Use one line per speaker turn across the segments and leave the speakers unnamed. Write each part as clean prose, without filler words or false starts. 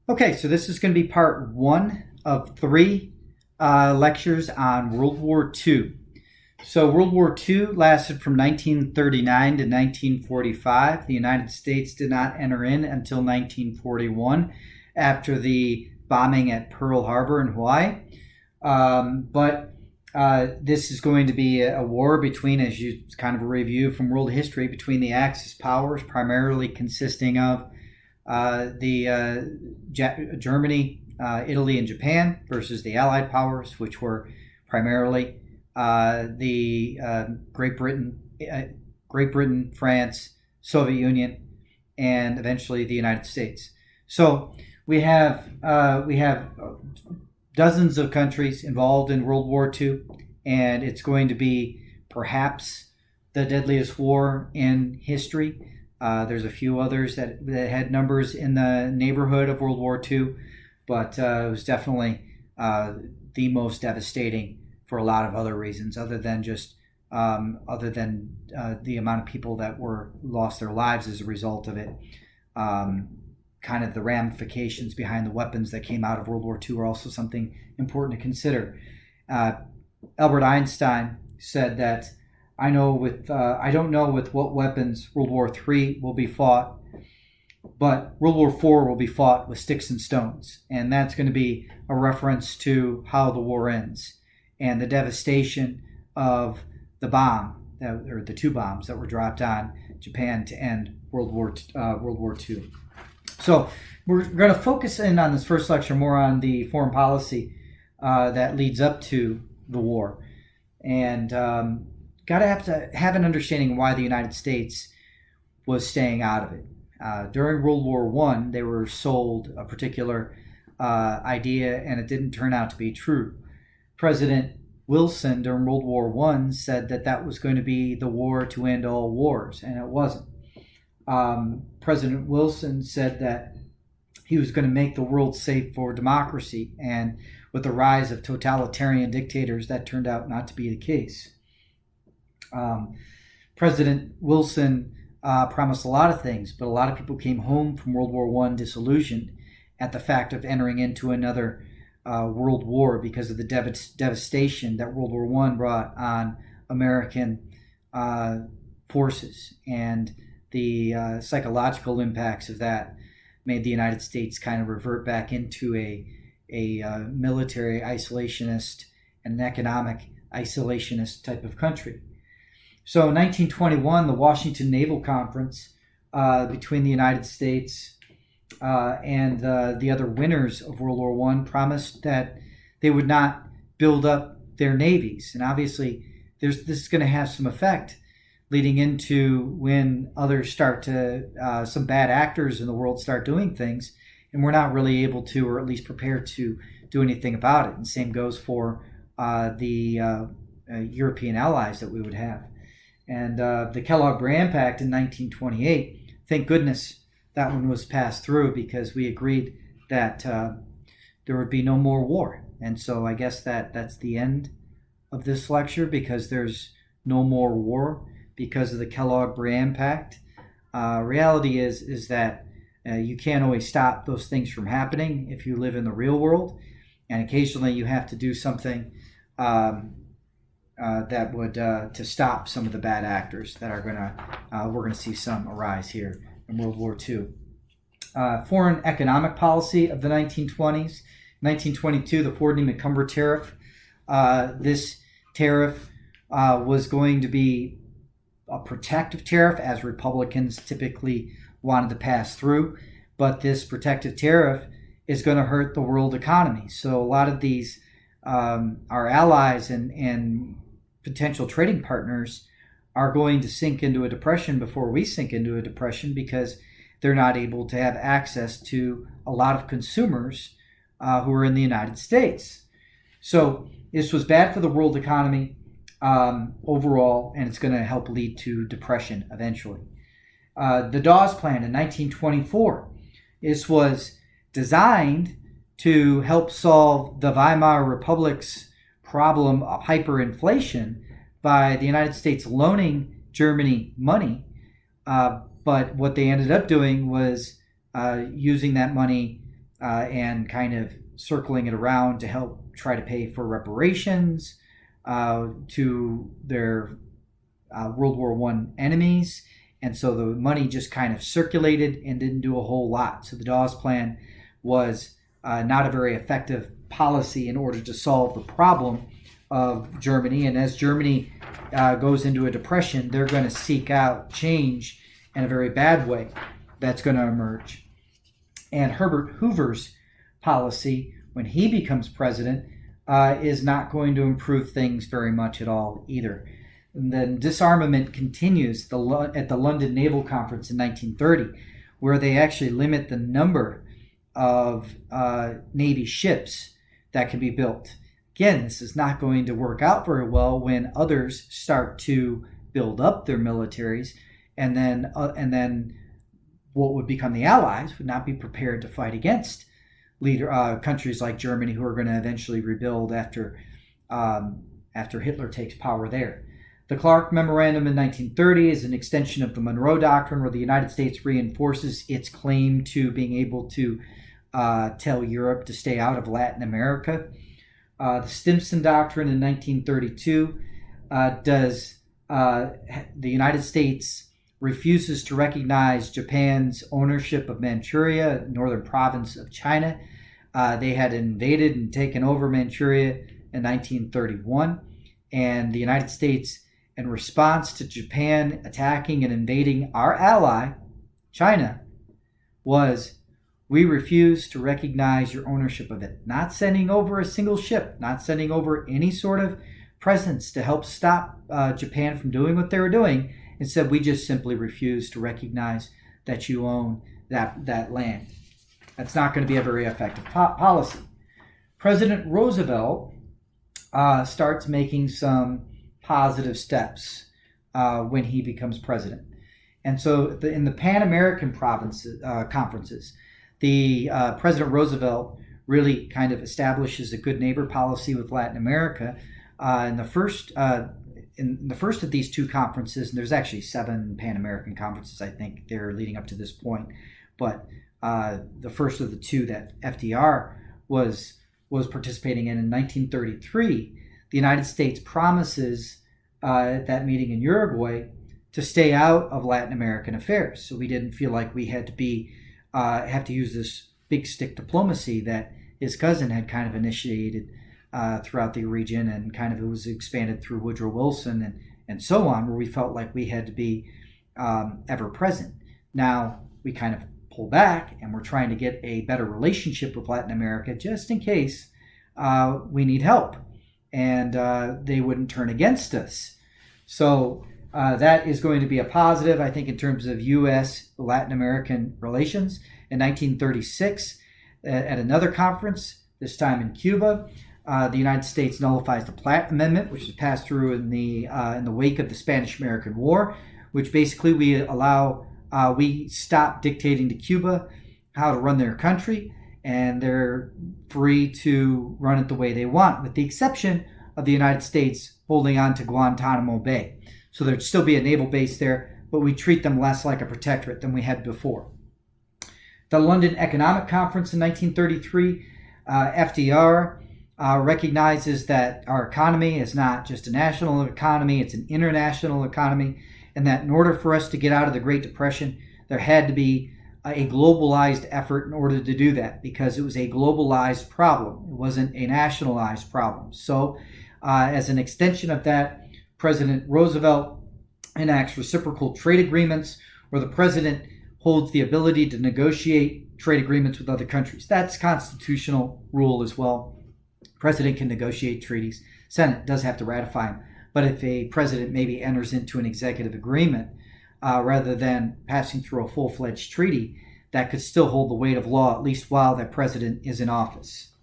Okay, so this is going to be part one of three lectures on World War II. So, World War II lasted from 1939 to 1945. The United States did not enter in until 1941 after the bombing at Pearl Harbor in Hawaii. But this is going to be a war between, as you kind of a review from world history, between the Axis powers, primarily consisting of Germany, Italy, and Japan versus the Allied powers, which were primarily the Great Britain, France, Soviet Union, and eventually the United States. So we have dozens of countries involved in World War II, and it's going to be perhaps the deadliest war in history. There's a few others that had numbers in the neighborhood of World War II, but it was definitely the most devastating for a lot of other reasons, other than the amount of people that lost their lives as a result of it. Kind of the ramifications behind the weapons that came out of World War II are also something important to consider. Albert Einstein said that I don't know with what weapons World War III will be fought, but World War IV will be fought with sticks and stones. And that's going to be a reference to how the war ends and the devastation of the the two bombs that were dropped on Japan to end World War II. So we're going to focus in on this first lecture more on the foreign policy that leads up to the war. And got to have an understanding why the United States was staying out of it. During World War I, they were sold a particular idea, and it didn't turn out to be true. President Wilson during World War I said that was going to be the war to end all wars, and it wasn't. President Wilson said that he was going to make the world safe for democracy, and with the rise of totalitarian dictators, that turned out not to be the case. President Wilson promised a lot of things, but a lot of people came home from World War I disillusioned at the fact of entering into another world war because of the devastation that World War I brought on American forces, and the psychological impacts of that made the United States kind of revert back into a military isolationist and an economic isolationist type of country. So in 1921, the Washington Naval Conference between the United States and the other winners of World War I promised that they would not build up their navies. And obviously, this is going to have some effect leading into when others start to, some bad actors in the world start doing things, and we're not really able to, or at least prepared to, do anything about it. And same goes for the European allies that we would have. And the Kellogg-Briand Pact in 1928, thank goodness that one was passed through, because we agreed that there would be no more war. And so I guess that's the end of this lecture, because there's no more war because of the Kellogg-Briand Pact. Reality is that you can't always stop those things from happening if you live in the real world, and occasionally you have to do something that would to stop some of the bad actors that are we're gonna see some arise here in World War II. Foreign economic policy of the 1920s. 1922, the Ford-Newman-Cumber tariff. This tariff was going to be a protective tariff, as Republicans typically wanted to pass through, but this protective tariff is going to hurt the world economy. So a lot of these our allies and potential trading partners are going to sink into a depression before we sink into a depression, because they're not able to have access to a lot of consumers who are in the United States. So this was bad for the world economy overall, and it's going to help lead to depression eventually. The Dawes Plan in 1924. This was designed to help solve the Weimar Republic's problem of hyperinflation by the United States loaning Germany money. But what they ended up doing was using that money and kind of circling it around to help try to pay for reparations to their World War One enemies. And so the money just kind of circulated and didn't do a whole lot. So the Dawes Plan was not a very effective policy in order to solve the problem of Germany. And as Germany goes into a depression, they're going to seek out change in a very bad way that's going to emerge. And Herbert Hoover's policy, when he becomes president, is not going to improve things very much at all either. And then disarmament continues at the London Naval Conference in 1930, where they actually limit the number of Navy ships that can be built. Again, this is not going to work out very well when others start to build up their militaries, and then what would become the Allies would not be prepared to fight against countries like Germany, who are going to eventually rebuild after Hitler takes power there. The Clark Memorandum in 1930 is an extension of the Monroe Doctrine, where the United States reinforces its claim to being able to tell Europe to stay out of Latin America. The Stimson Doctrine in 1932 the United States refuses to recognize Japan's ownership of Manchuria, northern province of China. They had invaded and taken over Manchuria in 1931, and the United States, in response to Japan attacking and invading our ally, China, was, we refuse to recognize your ownership of it. Not sending over a single ship, not sending over any sort of presence to help stop Japan from doing what they were doing. Instead, we just simply refuse to recognize that you own that land. That's not going to be a very effective policy. President Roosevelt starts making some positive steps when he becomes president. And so in the Pan American conferences, President Roosevelt really kind of establishes a good neighbor policy with Latin America. In the first of these two conferences, and there's actually 7 Pan American conferences, I think, they're leading up to this point, but the first of the two that FDR was participating in 1933, the United States promises at that meeting in Uruguay to stay out of Latin American affairs. So we didn't feel like we had to have to use this big stick diplomacy that his cousin had kind of initiated throughout the region, and kind of it was expanded through Woodrow Wilson and so on, where we felt like we had to be ever present. Now we kind of pull back, and we're trying to get a better relationship with Latin America just in case we need help, and they wouldn't turn against us. So that is going to be a positive, I think, in terms of U.S.-Latin American relations. In 1936, at another conference, this time in Cuba, the United States nullifies the Platt Amendment, which was passed through in the wake of the Spanish-American War, which basically we stop dictating to Cuba how to run their country, and they're free to run it the way they want, with the exception of the United States holding on to Guantanamo Bay. So there'd still be a naval base there, but we treat them less like a protectorate than we had before. The London Economic Conference in 1933, FDR recognizes that our economy is not just a national economy, it's an international economy, and that in order for us to get out of the Great Depression, there had to be a globalized effort in order to do that, because it was a globalized problem. It wasn't a nationalized problem. So as an extension of that, President Roosevelt enacts reciprocal trade agreements, where the president holds the ability to negotiate trade agreements with other countries. That's constitutional rule as well. President can negotiate treaties. Senate does have to ratify them. But if a president maybe enters into an executive agreement rather than passing through a full-fledged treaty, that could still hold the weight of law, at least while that president is in office.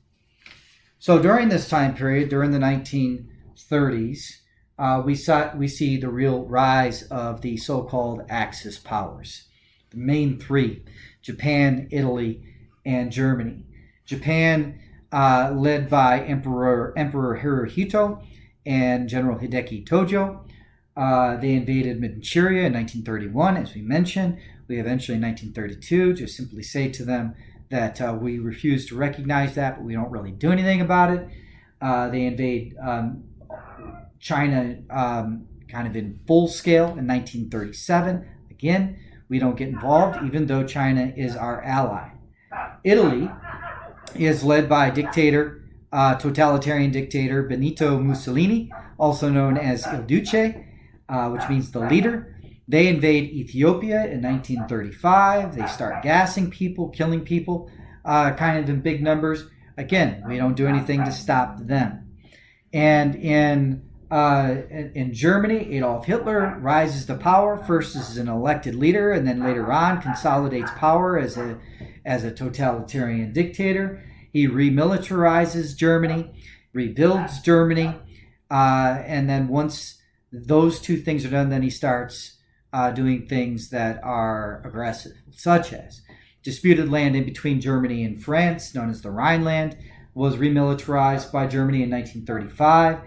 So during this time period, during the 1930s, we see the real rise of the so-called Axis powers. The main three: Japan, Italy, and Germany. Japan, led by Emperor Hirohito and General Hideki Tojo. They invaded Manchuria in 1931, as we mentioned. We eventually, in 1932, just simply say to them that we refuse to recognize that, but we don't really do anything about it. They invade China kind of in full scale in 1937. Again, we don't get involved, even though China is our ally. Italy is led by totalitarian dictator Benito Mussolini, also known as Il Duce, which means the leader. They invade Ethiopia in 1935. They start gassing people, killing people, kind of in big numbers. Again, we don't do anything to stop them. And in Germany, Adolf Hitler rises to power, first as an elected leader, and then later on consolidates power as a totalitarian dictator. He remilitarizes Germany, rebuilds Germany, and then once those two things are done, then he starts doing things that are aggressive, such as disputed land in between Germany and France, known as the Rhineland, was remilitarized by Germany in 1935.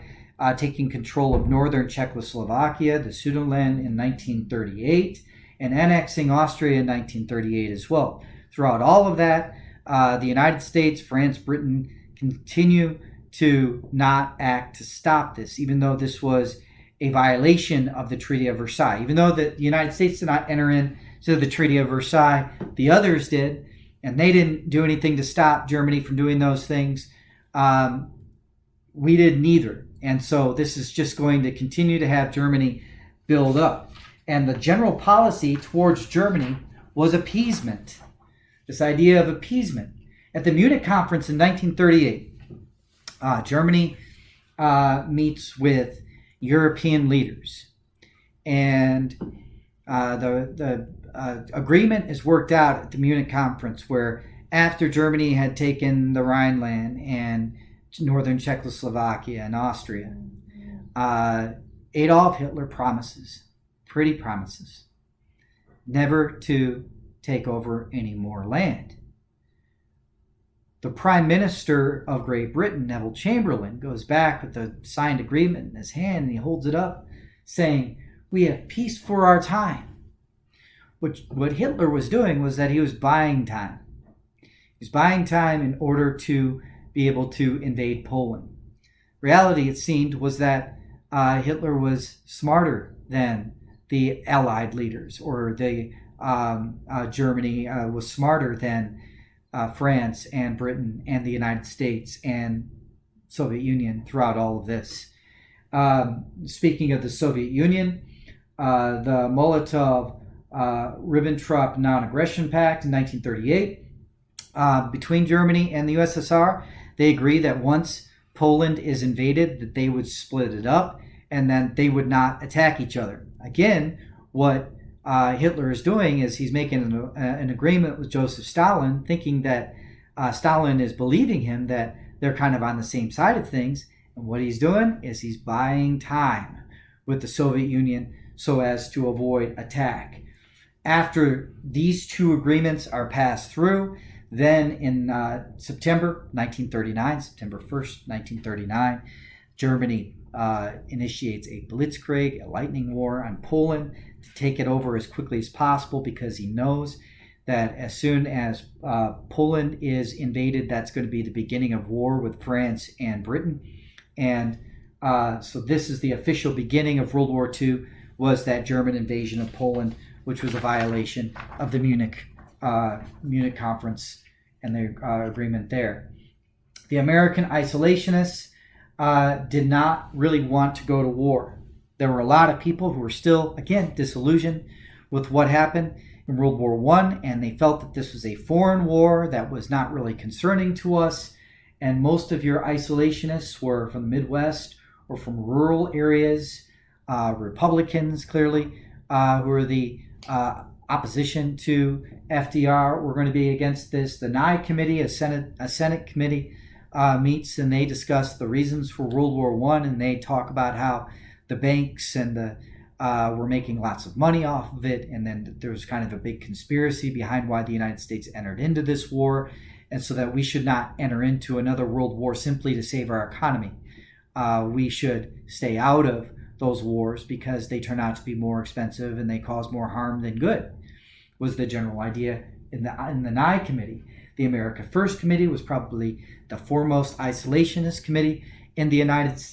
Taking control of northern Czechoslovakia, the Sudetenland, in 1938, and annexing Austria in 1938 as well. Throughout all of that, the United States, France, Britain continue to not act to stop this, even though this was a violation of the Treaty of Versailles. Even though the United States did not enter into the Treaty of Versailles, the others did, and they didn't do anything to stop Germany from doing those things. We did neither. And so this is just going to continue to have Germany build up. And the general policy towards Germany was appeasement. This idea of appeasement. At the Munich conference in 1938, Germany meets with European leaders. And the agreement is worked out at the Munich conference, where after Germany had taken the Rhineland and northern Czechoslovakia and Austria, Adolf Hitler promises never to take over any more land. The Prime Minister of Great Britain, Neville Chamberlain, goes back with the signed agreement in his hand, and he holds it up saying, "We have peace for our time." What Hitler was doing was that he was buying time. He was buying time in order to be able to invade Poland. Reality, it seemed, was that Hitler was smarter than the Allied leaders, or Germany was smarter than France and Britain and the United States and Soviet Union throughout all of this. Speaking of the Soviet Union, the Molotov-Ribbentrop Non-Aggression Pact in 1938 between Germany and the USSR, they agree that once Poland is invaded, that they would split it up and then they would not attack each other. Again, what Hitler is doing is he's making an agreement with Joseph Stalin, thinking that Stalin is believing him that they're kind of on the same side of things. And what he's doing is he's buying time with the Soviet Union so as to avoid attack. After these two agreements are passed through, then in September 1st, 1939, Germany initiates a blitzkrieg, a lightning war on Poland to take it over as quickly as possible, because he knows that as soon as Poland is invaded, that's going to be the beginning of war with France and Britain. And so this is the official beginning of World War II, was that German invasion of Poland, which was a violation of the Munich conference and the agreement there. The American isolationists did not really want to go to war. There were a lot of people who were still, again, disillusioned with what happened in World War I, and they felt that this was a foreign war that was not really concerning to us. And most of your isolationists were from the Midwest or from rural areas, Republicans, clearly, who were the opposition to FDR. Were going to be against this. The Nye Committee, a Senate committee, meets, and they discuss the reasons for World War I, and they talk about how the banks and were making lots of money off of it, and then there was kind of a big conspiracy behind why the United States entered into this war, and so that we should not enter into another world war simply to save our economy. We should stay out of those wars because they turn out to be more expensive and they cause more harm than good, was the general idea in the Nye Committee. The America First Committee was probably the foremost isolationist committee in the United States.